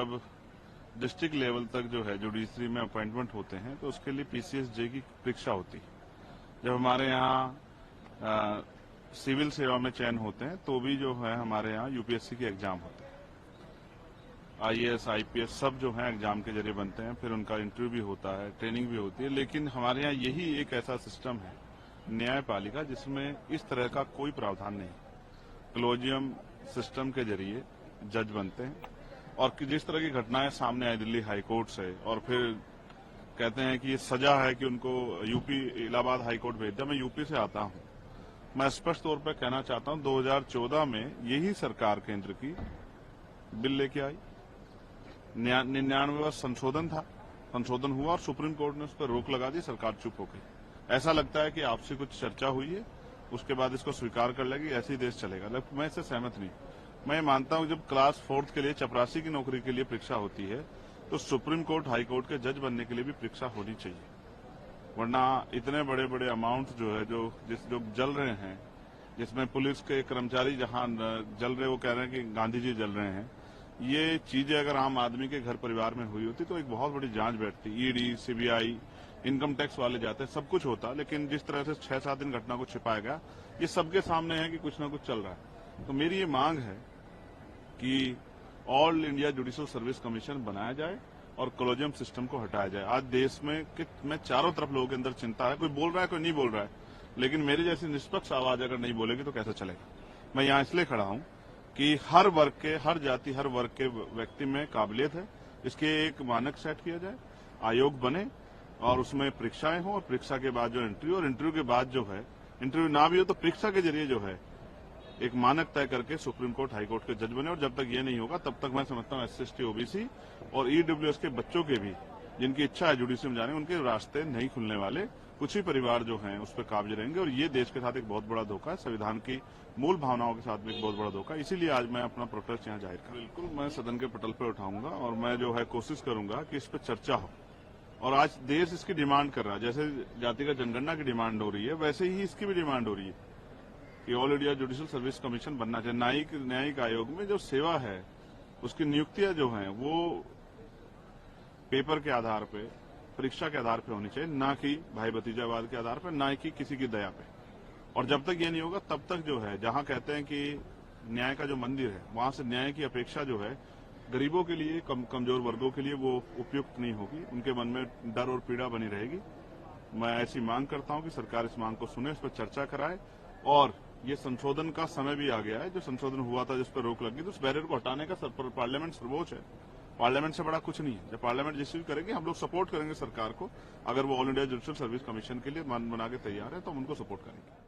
जब district level तक जो है जुडिशरी में अपॉइंटमेंट होते हैं तो उसके लिए पीसीएसजे की परीक्षा होती है। जब हमारे यहाँ सिविल सेवा में चयन होते हैं तो भी जो है हमारे यहाँ यूपीएससी के एग्जाम होते हैं। आईएएस आईपीएस सब जो है एग्जाम के जरिए बनते हैं, फिर उनका इंटरव्यू भी होता है, ट्रेनिंग भी होती है। लेकिन हमारे यहाँ यही एक ऐसा सिस्टम है न्यायपालिका जिसमें इस तरह का कोई प्रावधान नहीं। कॉलेजियम सिस्टम के जरिए जज बनते हैं और जिस तरह की घटनाएं सामने आई दिल्ली हाईकोर्ट से, और फिर कहते हैं कि ये सजा है कि उनको यूपी इलाहाबाद हाईकोर्ट भेज दिया। मैं यूपी से आता हूं, मैं स्पष्ट तौर पर कहना चाहता हूं 2014 में यही सरकार केंद्र की बिल लेके आई, 99वां संशोधन हुआ और सुप्रीम कोर्ट ने उस पर रोक लगा दी, सरकार चुप हो गई। ऐसा लगता है कि आपसे कुछ चर्चा हुई है, उसके बाद इसको स्वीकार कर लेगी, ऐसे ही देश चलेगा। मैं इससे सहमत नहीं। मैं मानता हूं जब क्लास 4 के लिए चपरासी की नौकरी के लिए परीक्षा होती है तो सुप्रीम कोर्ट हाई कोर्ट के जज बनने के लिए भी परीक्षा होनी चाहिए, वरना इतने बड़े बड़े अमाउंट जो है जो जल रहे हैं, जिसमें पुलिस के कर्मचारी जहां जल रहे वो कह रहे हैं कि गांधी जी जल रहे हैं। ये चीजें अगर आम आदमी के घर परिवार में हुई होती तो एक बहुत बड़ी जांच बैठती, ईडी सीबीआई इनकम टैक्स वाले जाते, सब कुछ होता। लेकिन जिस तरह से 6-7 दिन घटना को छिपाया गया, ये सबके सामने है कि कुछ ना कुछ चल रहा है। तो मेरी ये मांग है कि all India judicial service commission बनाया जाए और कॉलेजियम सिस्टम को हटाया जाए। आज देश में चारों तरफ लोगों के अंदर चिंता है, कोई बोल रहा है कोई नहीं बोल रहा है, लेकिन मेरी जैसी निष्पक्ष आवाज अगर नहीं बोलेगी तो कैसे चलेगा। मैं यहाँ इसलिए खड़ा हूँ कि हर वर्ग के, हर जाति, हर वर्ग के व्यक्ति में काबिलियत है, इसके एक मानक सेट किया जाए, आयोग बने और उसमें परीक्षाएं हो, और परीक्षा के बाद जो इंटरव्यू, और इंटरव्यू के बाद जो है इंटरव्यू ना भी हो तो परीक्षा के जरिए जो है एक मानक तय करके सुप्रीम कोर्ट हाई कोर्ट के जज बने। और जब तक ये नहीं होगा तब तक मैं समझता हूँ SC/ST OBC और EWS के बच्चों के भी, जिनकी इच्छा है जुडिशरी में जाने, उनके रास्ते नहीं खुलने वाले। कुछ ही परिवार जो हैं उस पर काबिज रहेंगे और ये देश के साथ एक बहुत बड़ा धोखा है, संविधान की मूल भावनाओं के साथ भी एक बहुत बड़ा धोखा है। इसीलिए आज मैं अपना प्रोटेस्ट यहाँ जाहिर कर, बिल्कुल मैं सदन के पटल पर उठाऊंगा और मैं जो है कोशिश करूंगा कि इस पर चर्चा हो। और आज देश इसकी डिमांड कर रहा है, जैसे जातिगत जनगणना की डिमांड हो रही है वैसे ही इसकी भी डिमांड हो रही है कि all India judicial service commission बनना चाहिए। न्यायिक आयोग में जो सेवा है उसकी नियुक्तियां जो हैं वो पेपर के आधार पे, परीक्षा के आधार पे होनी चाहिए, ना कि भाई भतीजावाद के आधार पे, ना कि किसी की दया पे। और जब तक ये नहीं होगा तब तक जो है, जहां कहते हैं कि न्याय का जो मंदिर है वहां से न्याय की अपेक्षा जो है गरीबों के लिए, कमजोर वर्गों के लिए वो उपयुक्त नहीं होगी, उनके मन में डर और पीड़ा बनी रहेगी। मैं ऐसी मांग करता हूं कि सरकार इस मांग को सुने, इस पर चर्चा कराए। और ये संशोधन का समय भी आ गया है, जो संशोधन हुआ था जिस पर रोक लगी तो उस बैरियर को हटाने का पार्लियामेंट सर्वोच्च है, पार्लियामेंट से बड़ा कुछ नहीं है। जब पार्लियामेंट जिस करेगी हम लोग सपोर्ट करेंगे सरकार को, अगर वो all India judicial service commission के लिए मन बना के तैयार है तो हम उनको सपोर्ट करेंगे।